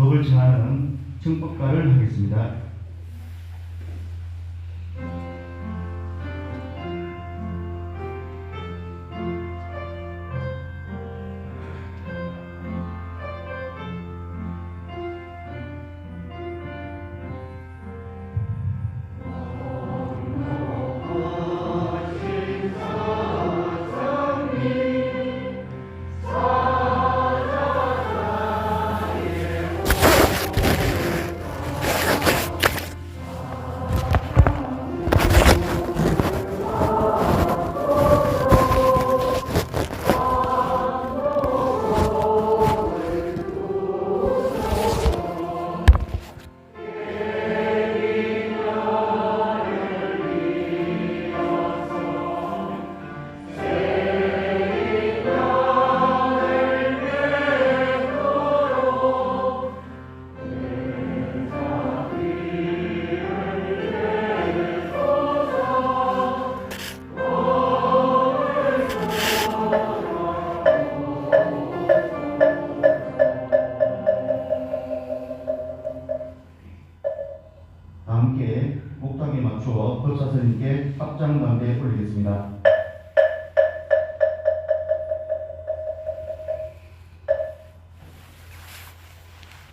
법을 정하는 청법가를 하겠습니다. 함께 목탁에 맞추어 법사스님께 합장담배 올리겠습니다.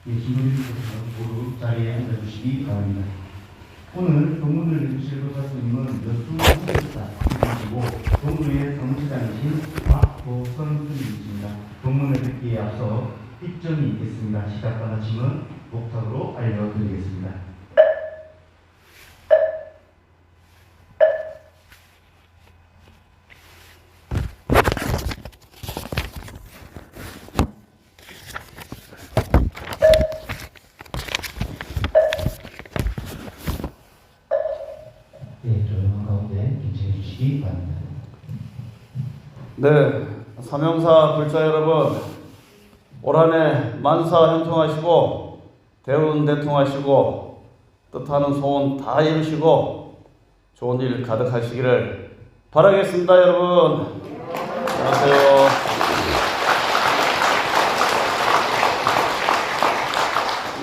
신부님께서는 모두 자리에 앉아주시기 바랍니다. 오늘 법문을 해주실 법사스님은 여수 후대사이시고 동주의 사무실장이신 박보선 스님이십니다. 법문을 듣기에 앞서 입점이 있겠습니다. 시작과 마침은 목탁으로 알려드리겠습니다. 네, 사명사 불자 여러분, 올 한 해 만사 형통하시고 대운 대통하시고 뜻하는 소원 다 이루시고 좋은 일 가득하시기를 바라겠습니다. 여러분 안녕하세요.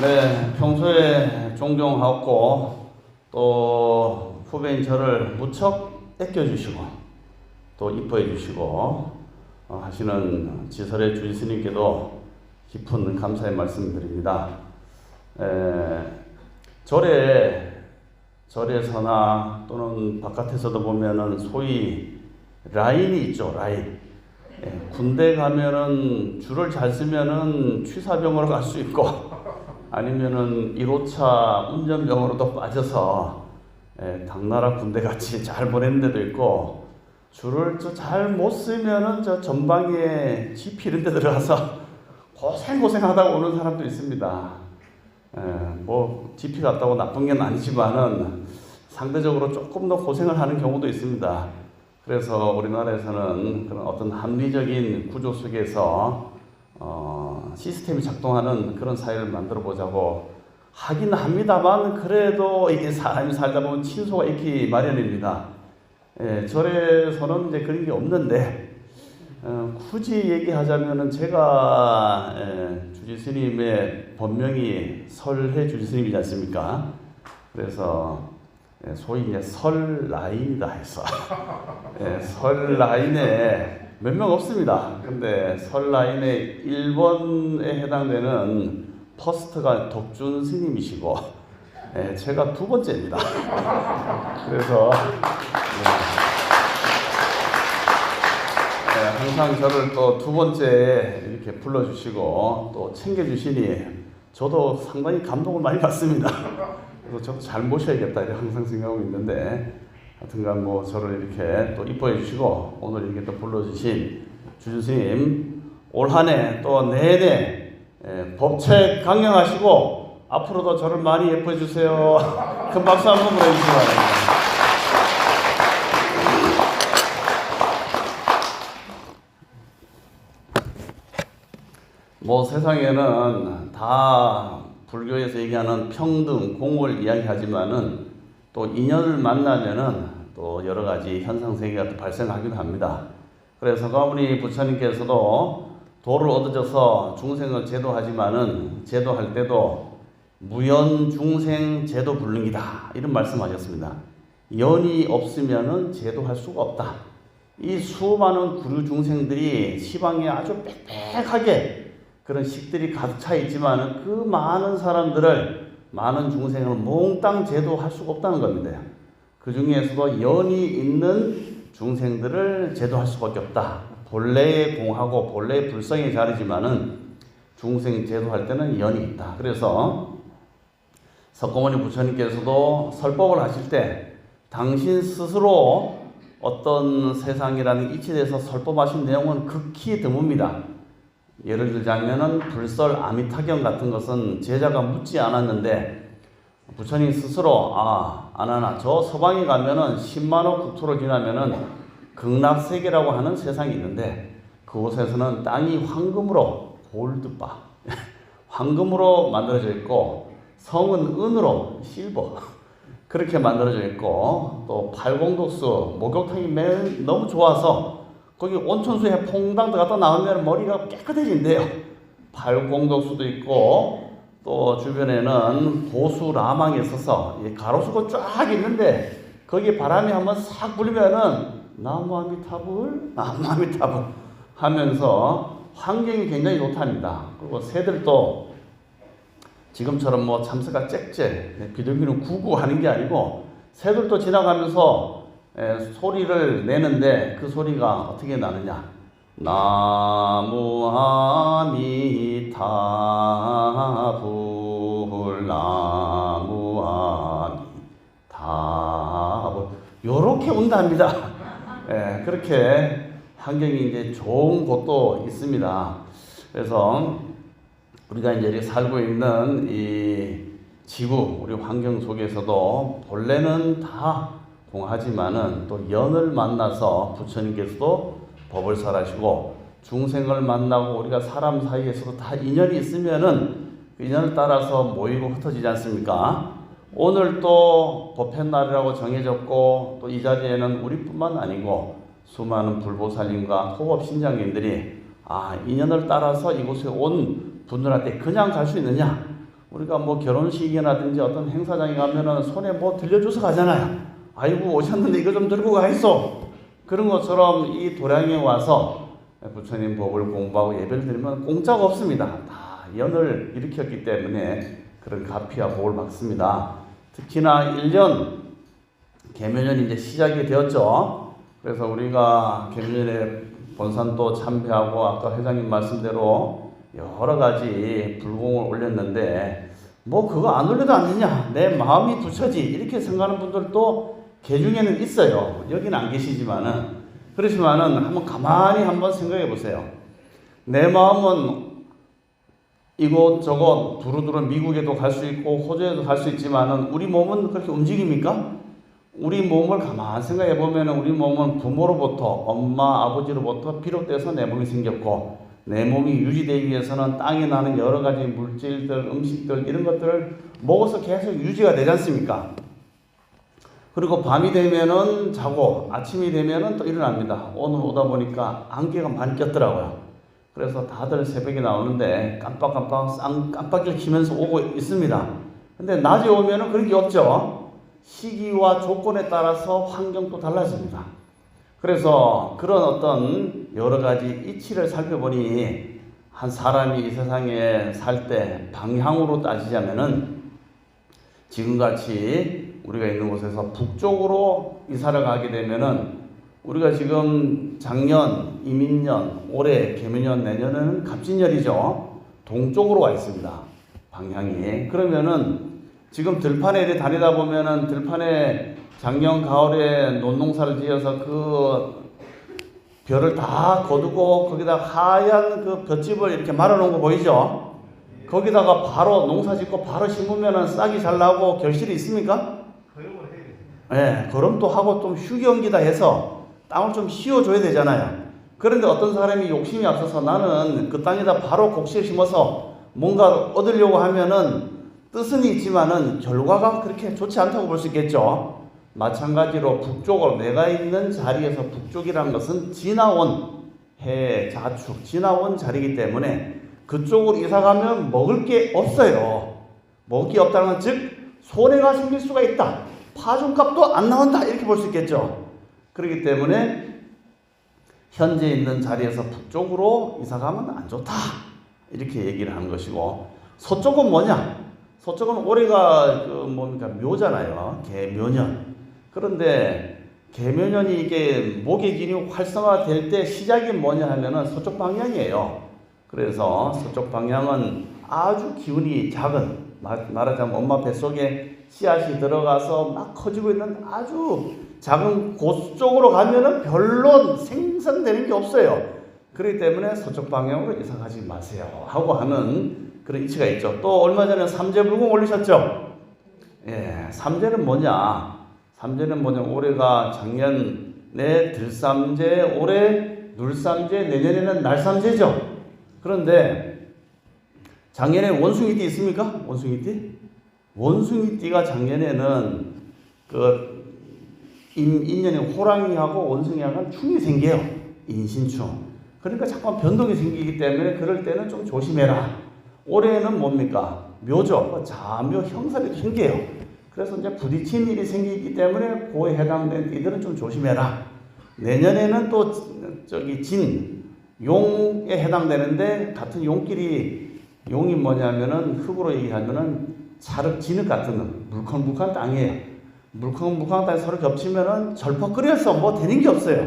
네, 평소에 존경하고 또 후배인 저를 무척 아껴주시고 또 이뻐해 주시고 하시는 지설의 주지스님께도 깊은 감사의 말씀드립니다. 절에서나 또는 바깥에서도 보면은 소위 라인이 있죠. 라인. 군대 가면은 줄을 잘 쓰면은 취사병으로 갈 수 있고 아니면은 1호차 운전병으로도 빠져서 당나라 군대 같이 잘 보내는 데도 있고, 줄을 잘 못 쓰면은 전방에 GP 이런 데 들어가서 고생하다가 오는 사람도 있습니다. 뭐 GP 갔다고 나쁜 게 아니지만은 상대적으로 조금 더 고생을 하는 경우도 있습니다. 그래서 우리나라에서는 그런 어떤 합리적인 구조 속에서 시스템이 작동하는 그런 사회를 만들어 보자고 하긴 합니다만, 그래도 이게 사람이 살다 보면 친소가 있기 마련입니다. 절에서는 이제 그런 게 없는데, 굳이 얘기하자면은 제가 주지스님의 본명이 설해 주지스님이지 않습니까? 그래서 소위 이제 설 라인이다 해서 설 라인에 몇 명 없습니다. 근데 설 라인에 1번에 해당되는 퍼스트가 덕준 스님이시고 제가 두 번째입니다. 그래서 항상 저를 또 두 번째 이렇게 불러주시고 또 챙겨주시니 저도 상당히 감동을 많이 받습니다. 그래서 저도 잘 모셔야겠다 이렇게 항상 생각하고 있는데, 하여튼간 뭐 저를 이렇게 또 이뻐해 주시고 오늘 이렇게 또 불러주신 주주스님, 올 한 해 또 내내 법책 강령하시고 앞으로도 저를 많이 예뻐해 주세요. 큰 박수 한번 보내주시기 바랍니다. 뭐 세상에는 다 불교에서 얘기하는 평등, 공을 이야기하지만은 또 인연을 만나면은 또 여러 가지 현상 세계가 또 발생하기도 합니다. 그래서 가모니 부처님께서도 도를 얻어져서 중생을 제도할 때도 무연중생 제도 불능이다 이런 말씀하셨습니다. 연이 없으면은 제도할 수가 없다. 이 수많은 구류 중생들이 시방에 아주 빽빽하게 그런 식들이 가득 차 있지만은 그 많은 사람들을 많은 중생을 몽땅 제도할 수가 없다는 겁니다. 그 중에서도 연이 있는 중생들을 제도할 수밖에 없다. 본래의 공하고 본래의 불성의 자리지만은 중생 제도할 때는 연이 있다. 그래서 석고모니 부처님께서도 설법을 하실 때 당신 스스로 어떤 세상이라는 이치에 대해서 설법하신 내용은 극히 드뭅니다. 예를 들자면은 불설 아미타경 같은 것은 제자가 묻지 않았는데 부처님 스스로 아나나 저 서방에 가면은 10만호 국토를 지나면은 극락세계라고 하는 세상이 있는데 그곳에서는 땅이 황금으로 골드바 황금으로 만들어져 있고 성은 은으로 실버 그렇게 만들어져 있고 또 팔공덕수 목욕탕이 너무 좋아서 거기 온천수에 퐁당 들어갔다 나오면 머리가 깨끗해진대요. 팔공덕수도 있고 또 주변에는 보수라망이 있어서 가로수가 쫙 있는데 거기 바람이 한번 싹 불면은 나무아미타불 하면서 환경이 굉장히 좋답니다. 그리고 새들도 지금처럼 뭐 참새가 짹짹 비둘기는 구구 하는 게 아니고 새들도 지나가면서 소리를 내는데 그 소리가 어떻게 나느냐 나무아미타불 나무아미타불 요렇게 운답니다. 그렇게 환경이 이제 좋은 곳도 있습니다. 그래서 우리가 이제 이렇게 살고 있는 이 지구, 우리 환경 속에서도 본래는 다 공하지만은 또 연을 만나서 부처님께서도 법을 설하시고 중생을 만나고 우리가 사람 사이에서도 다 인연이 있으면은 그 인연을 따라서 모이고 흩어지지 않습니까? 오늘 또 법회날이라고 정해졌고 또 이 자리에는 우리뿐만 아니고 수많은 불보살님과 호법신장님들이 인연을 따라서 이곳에 온 분들한테 그냥 갈 수 있느냐? 우리가 뭐 결혼식이라든지 어떤 행사장에 가면은 손에 뭐 들려줘서 가잖아요. 아이고 오셨는데 이거 좀 들고 가 있어. 그런 것처럼 이 도량에 와서 부처님 법을 공부하고 예배를 드리면 공짜가 없습니다. 다 연을 일으켰기 때문에 그런 가피와 복을 받습니다. 특히나 1년 계면년이 이제 시작이 되었죠. 그래서 우리가 계면년에 본산도 참배하고 아까 회장님 말씀대로 여러 가지 불공을 올렸는데 뭐 그거 안 올려도 안 되냐 내 마음이 부처지 이렇게 생각하는 분들도 개중에는 있어요. 여기는 안 계시지만은 그렇지만은 한번 가만히 한번 생각해 보세요. 내 마음은 이곳저곳 두루두루 미국에도 갈 수 있고 호주에도 갈 수 있지만은 우리 몸은 그렇게 움직입니까? 우리 몸을 가만히 생각해 보면은 우리 몸은 부모로부터 엄마 아버지로부터 비롯돼서 내 몸이 생겼고 내 몸이 유지되기 위해서는 땅에 나는 여러 가지 물질들, 음식들 이런 것들을 먹어서 계속 유지가 되지 않습니까? 그리고 밤이 되면은 자고 아침이 되면은 또 일어납니다. 오늘 오다 보니까 안개가 많이 꼈더라고요. 그래서 다들 새벽에 나오는데 깜빡이를 키면서 오고 있습니다. 근데 낮에 오면은 그런 게 없죠. 시기와 조건에 따라서 환경도 달라집니다. 그래서 그런 어떤 여러 가지 이치를 살펴보니 한 사람이 이 세상에 살 때 방향으로 따지자면은 지금같이 우리가 있는 곳에서 북쪽으로 이사를 가게 되면은 우리가 지금 작년, 이민년, 올해 개묘년, 내년은 갑진년이죠. 동쪽으로 와 있습니다. 방향이. 그러면은 지금 들판에 이렇게 다니다 보면은 들판에 작년 가을에 논농사를 지어서 그 벼를 다 거두고 거기다 하얀 그 볏짚을 이렇게 말아놓은 거 보이죠? 거기다가 바로 농사 짓고 바로 심으면은 싹이 잘 나고 결실이 있습니까? 네, 거름도 하고 좀 휴게 옮기다 해서 땅을 좀 씌워줘야 되잖아요. 그런데 어떤 사람이 욕심이 앞서서 나는 그 땅에다 바로 곡식을 심어서 뭔가 얻으려고 하면은 뜻은 있지만은 결과가 그렇게 좋지 않다고 볼 수 있겠죠. 마찬가지로 북쪽으로 내가 있는 자리에서 북쪽이라는 것은 지나온 해, 자축 지나온 자리이기 때문에 그쪽으로 이사 가면 먹을 게 없어요. 먹을 게 없다는 건 즉 손해가 생길 수가 있다. 파종값도 안 나온다. 이렇게 볼 수 있겠죠. 그렇기 때문에 현재 있는 자리에서 북쪽으로 이사 가면 안 좋다. 이렇게 얘기를 하는 것이고, 서쪽은 뭐냐? 서쪽은 올해가 묘잖아요. 개묘년. 그런데 개묘년이 이게 목의 기운이 활성화될 때 시작이 뭐냐 하면은 서쪽 방향이에요. 그래서 서쪽 방향은 아주 기운이 작은, 말하자면 엄마 뱃속에 씨앗이 들어가서 막 커지고 있는 아주 작은 곳 쪽으로 가면은 별로 생성되는 게 없어요. 그렇기 때문에 서쪽 방향으로 이사 가지 마세요 하고 하는 그런 이치가 있죠. 또 얼마 전에 삼재불공 올리셨죠? 예, 삼재는 뭐냐? 삼재는 뭐냐? 올해가 작년에 들삼재, 올해 눌삼재, 내년에는 날삼재죠. 그런데 작년에 원숭이띠 있습니까? 원숭이띠? 원숭이띠가 작년에는 인연이 호랑이하고 원숭이하고 충이 생겨요. 인신충. 그러니까 잠깐 변동이 생기기 때문에 그럴 때는 좀 조심해라. 올해는 뭡니까? 묘죠. 자묘 형살이 생겨요. 그래서 이제 부딪힌 일이 생기기 때문에 그에 해당된 띠들은 좀 조심해라. 내년에는 또 진, 용에 해당되는데 같은 용끼리 용이 뭐냐면은 흙으로 얘기하면은 차륵 진흙 같은 물컹물컹한 땅이에요. 물컹물컹한 땅에 서로 겹치면은 절퍽거려서 뭐 되는 게 없어요.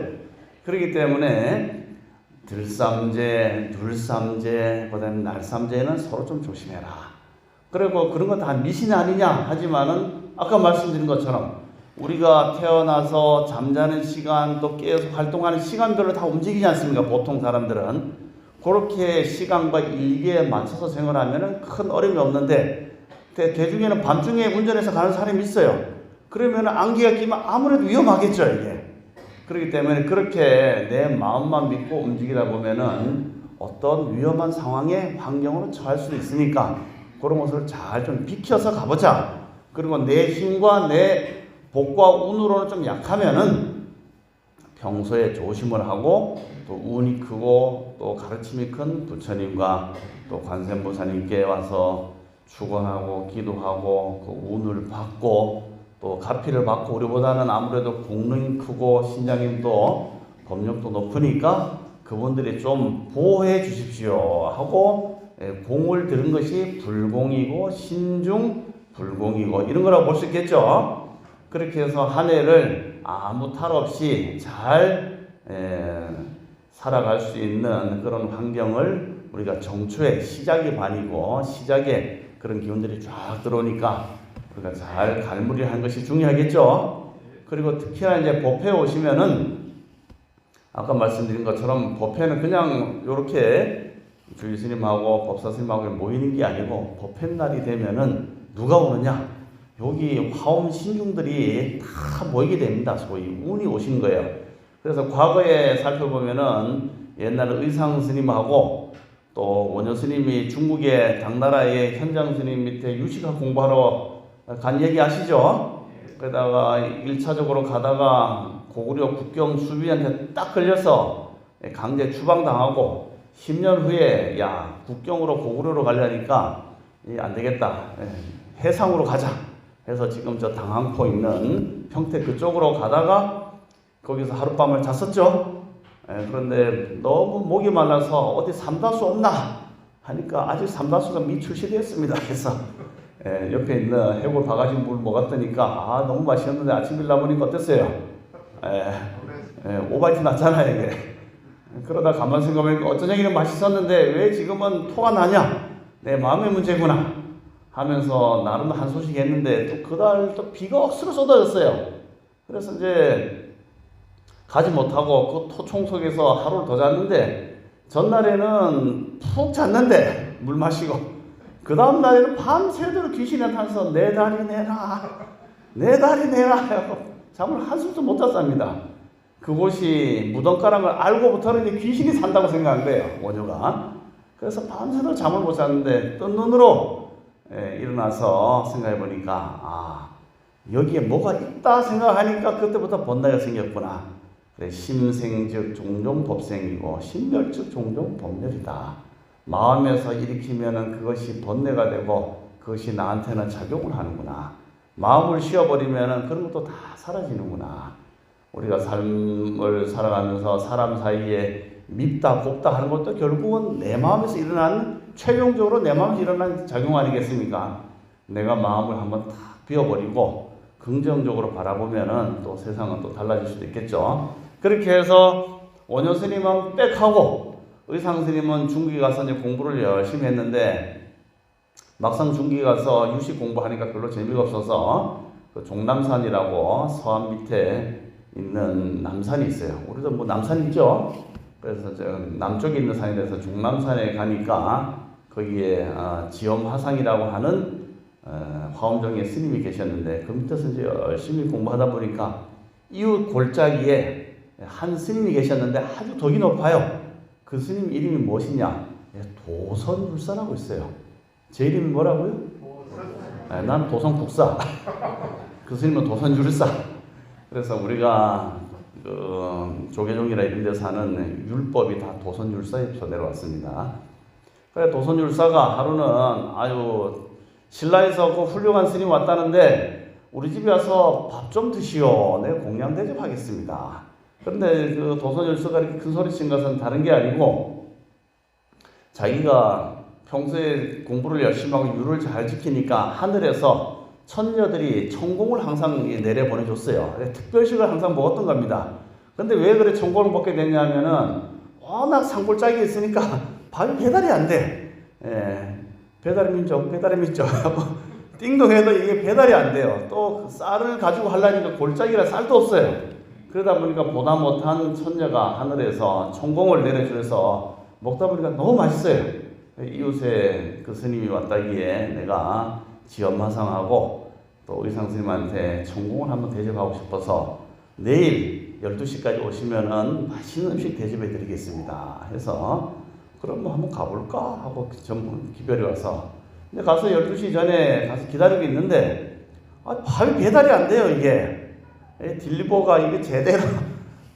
그렇기 때문에 들삼재, 눌삼재, 그다음에 날삼재는 서로 좀 조심해라. 그리고 그런 건 다 미신 아니냐 하지만은 아까 말씀드린 것처럼 우리가 태어나서 잠자는 시간 또 깨어서 활동하는 시간별로 다 움직이지 않습니까? 보통 사람들은 그렇게 시간과 일기에 맞춰서 생활하면은 큰 어려움이 없는데 대중에는 밤중에 운전해서 가는 사람이 있어요. 그러면 안개가 끼면 아무래도 위험하겠죠, 이게. 그렇기 때문에 그렇게 내 마음만 믿고 움직이다 보면은 어떤 위험한 상황에 환경으로 처할 수도 있으니까 그런 것을 잘 좀 비켜서 가보자. 그리고 내 힘과 내 복과 운으로는 좀 약하면은 평소에 조심을 하고 또 운이 크고 또 가르침이 큰 부처님과 또 관세음보살님께 와서 축원하고 기도하고 그 운을 받고 또 가피를 받고 우리보다는 아무래도 공능이 크고 신장님도 법력도 높으니까 그분들이 좀 보호해 주십시오 하고 공을 들은 것이 불공이고 신중 불공이고 이런 거라고 볼 수 있겠죠. 그렇게 해서 한 해를 아무 탈 없이 잘 살아갈 수 있는 그런 환경을 우리가 정초에 시작이 반이고 시작에 그런 기운들이 쫙 들어오니까 우리가 잘 갈무리하는 것이 중요하겠죠. 그리고 특히나 이제 법회에 오시면은 아까 말씀드린 것처럼 법회는 그냥 이렇게 주일 스님하고 법사 스님하고 모이는 게 아니고 법회 날이 되면은 누가 오느냐? 여기 화엄 신중들이 다 모이게 됩니다. 소위 운이 오신 거예요. 그래서 과거에 살펴보면은 옛날에 의상 스님하고 또 원효 스님이 중국의 당나라의 현장 스님 밑에 유식학 공부하러 간 얘기 아시죠? 그러다가 1차적으로 가다가 고구려 국경 수비한테 딱 걸려서 강제 추방당하고 10년 후에 야 국경으로 고구려로 가려니까 안 되겠다. 해상으로 가자. 해서 지금 저 당항포 있는 평택 그쪽으로 가다가 거기서 하룻밤을 잤었죠. 그런데 너무 목이 말라서 어디 삼다수 없나 하니까 아직 삼다수가 미출시되었습니다. 그래서 옆에 있는 해골 바가지 물 먹었더니까 아 너무 맛있었는데 아침 일나 보니까 어땠어요? 오바이트 났잖아요 이게. 그러다 가만 생각해보니까 어쩐 얘기는 맛있었는데 왜 지금은 토가 나냐? 내 마음의 문제구나 하면서 나름 한 소식 했는데 또 그달 또 비가 억수로 쏟아졌어요. 그래서 이제 가지 못하고 그 토총 속에서 하루를 더 잤는데 전날에는 푹 잤는데 물 마시고 그 다음 날에는 밤새도록 귀신이 나타나서 내 다리 내라 내 다리 내라 하고 잠을 한숨도 못 잤답니다. 그곳이 무덤가란 걸 알고부터는 귀신이 산다고 생각한 거예요, 원효가. 그래서 밤새도록 잠을 못 잤는데 뜬 눈으로 일어나서 생각해 보니까 아 여기에 뭐가 있다 생각하니까 그때부터 번뇌가 생겼구나 그래, 심생즉 종종 법생이고 심멸즉 종종 법멸이다. 마음에서 일으키면은 그것이 번뇌가 되고 그것이 나한테는 작용을 하는구나. 마음을 쉬어버리면은 그런 것도 다 사라지는구나. 우리가 삶을 살아가면서 사람 사이에 밉다 곱다 하는 것도 결국은 내 마음에서 일어난, 최종적으로 내 마음에서 일어난 작용 아니겠습니까? 내가 마음을 한번 탁 비워버리고 긍정적으로 바라보면은 또 세상은 또 달라질 수도 있겠죠. 그렇게 해서 원효 스님은 빽하고 의상 스님은 중국에 가서 이제 공부를 열심히 했는데 막상 중국에 가서 유식 공부하니까 별로 재미가 없어서 그 종남산이라고 서안 밑에 있는 남산이 있어요. 우리도 뭐 남산 있죠. 그래서 남쪽에 있는 산이라서 종남산에 가니까 거기에 지엄화상이라고 하는 화엄정의 스님이 계셨는데 그 밑에서 이제 열심히 공부하다 보니까 이웃 골짜기에 한 스님이 계셨는데 아주 덕이 높아요. 그 스님 이름이 무엇이냐? 도선율사라고 있어요. 제 이름이 뭐라고요? 난 도선국사. 그 스님은 도선율사. 그래서 우리가 그 조계종이나 이런 데서 하는 율법이 다 도선율사에서 내려왔습니다. 그래 도선율사가 하루는 아유 신라에서 그 훌륭한 스님 왔다는데 우리 집에 와서 밥 좀 드시오. 내가 공양 대접하겠습니다. 그런데 그 도선율사가 이렇게 큰 소리 친 것은 다른 게 아니고 자기가 평소에 공부를 열심히 하고 율을 잘 지키니까 하늘에서 천녀들이 천공을 항상 내려보내줬어요. 특별식을 항상 먹었던 겁니다. 근데 왜 그래 천공을 먹게 됐냐면은 워낙 산골짜기에 있으니까 밥이 배달이 안 돼. 배달의 민족. 띵동해도 이게 배달이 안 돼요. 또 쌀을 가지고 하려니까 골짜기라 쌀도 없어요. 그러다 보니까 보다 못한 천녀가 하늘에서 천공을 내려주면서 먹다 보니까 너무 맛있어요. 이웃에 그 스님이 왔다기에 내가 지엄화상하고 또 의상 스님한테 천공을 한번 대접하고 싶어서 내일 12시까지 오시면은 맛있는 음식 대접해 드리겠습니다. 해서 그럼 뭐 한번 가볼까 하고 전부 기별이 와서 근데 가서 12시 전에 가서 기다리고 있는데 밥이 배달이 안 돼요. 이게 딜리버가 이게 제대로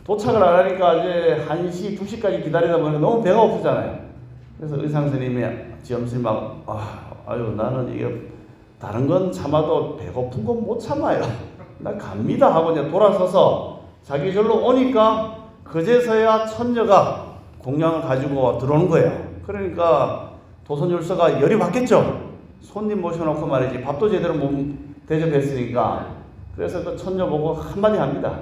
도착을 안 하니까 이제 1시, 2시까지 기다리다 보니까 너무 배가 고프잖아요. 그래서 의상 스님이 지엄스님하고 아유 나는 이게 다른 건 참아도 배고픈 건 못 참아요. 나 갑니다 하고 이제 돌아서서 자기 절로 오니까 그제서야 천녀가 공양을 가지고 들어오는 거예요. 그러니까 도선율사가 열이 받겠죠. 손님 모셔놓고 말이지 밥도 제대로 못 대접했으니까. 그래서 그 천녀 보고 한마디 합니다.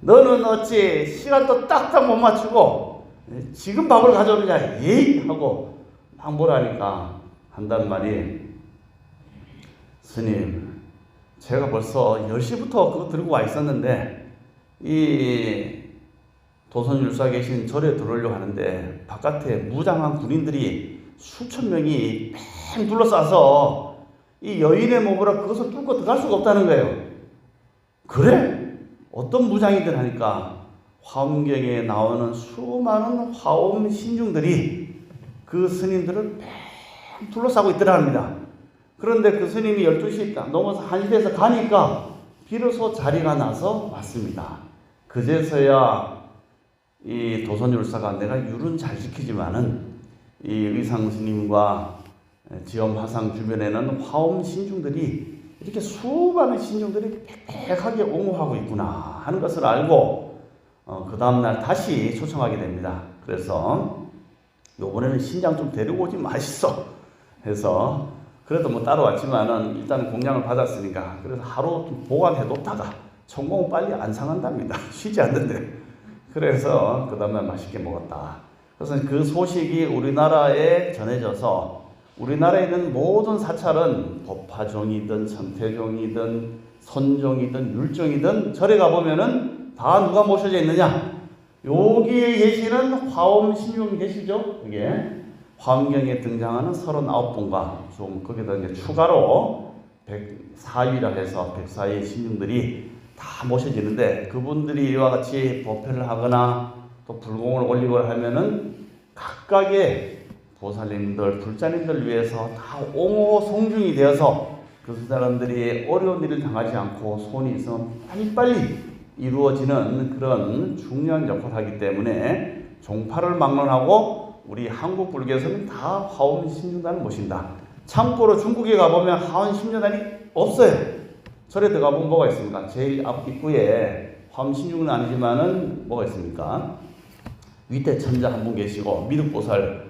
너는 어찌 시간도 딱딱 못 맞추고 지금 밥을 가져오느냐 예이 하고 막 뭐라니까 한단 말이 스님 제가 벌써 10시부터 그거 들고 와 있었는데 이 도선율사 계신 절에 들어오려고 하는데 바깥에 무장한 군인들이 수천 명이 뺑 둘러싸서 이 여인의 몸으로 그것을 뚫고 들어갈 수가 없다는 거예요. 그래? 어떤 무장이든 하니까 화엄경에 나오는 수많은 화엄 신중들이 그 스님들을 뺑 둘러싸고 있더랍니다. 그런데 그 스님이 12시 넘어서 1시 돼서 가니까 비로소 자리가 나서 왔습니다. 그제서야 이 도선율사가 내가 율은 잘 지키지만은 이 의상 스님과 지엄화상 주변에는 화엄 신중들이 이렇게 수많은 신중들이 빽빽하게 옹호하고 있구나 하는 것을 알고 그 다음날 다시 초청하게 됩니다. 그래서 요번에는 신장 좀 데리고 오지 마시소 해서 그래도 뭐 따라왔지만은 일단 공양을 받았으니까 그래서 하루 좀 보관해 놓다가 천공은 빨리 안 상한답니다. 쉬지 않는데. 그래서 그 다음날 맛있게 먹었다. 그래서 그 소식이 우리나라에 전해져서 우리나라에 있는 모든 사찰은 법화종이든 성태종이든 선종이든 율종이든 절에 가보면은 다 누가 모셔져 있느냐? 여기에 계시는 화엄 신중 계시죠? 이게 화엄경에 등장하는 39분과 좀 거기다 이제 추가로 104위라 해서 104위 신중들이 다 모셔지는데 그분들이 이와 같이 법회를 하거나 또 불공을 올리거나 하면은 각각의 보살님들, 불자님들 위해서 다 옹호 성중이 되어서 그 사람들이 어려운 일을 당하지 않고 손이 있으면 빨리빨리 이루어지는 그런 중요한 역할을 하기 때문에 종파를 막론하고 우리 한국 불교에서는 다 화엄 신중단을 모신다. 참고로 중국에 가보면 화엄 신중단이 없어요. 절에 들어가보면 뭐가 있습니까? 제일 앞 입구에 화엄 신중은 아니지만은 뭐가 있습니까? 위태 천자 한 분 계시고 미륵보살,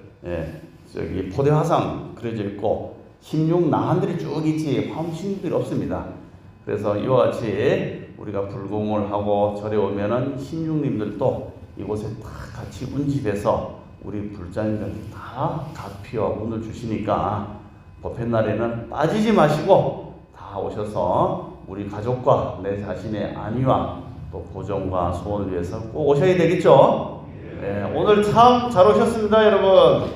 저기 포대화상 그려져 있고 16 나한들이 쭉 있지 화엄 신중들이 없습니다. 그래서 이와 같이 우리가 불공을 하고 절에 오면은 신중님들도 이곳에 다 같이 운집해서 우리 불자님들한테 다 가피와 운을 주시니까 법회 날에는 빠지지 마시고 다 오셔서 우리 가족과 내 자신의 안위와 또 보정과 소원을 위해서 꼭 오셔야 되겠죠? 네, 오늘 참 잘 오셨습니다, 여러분.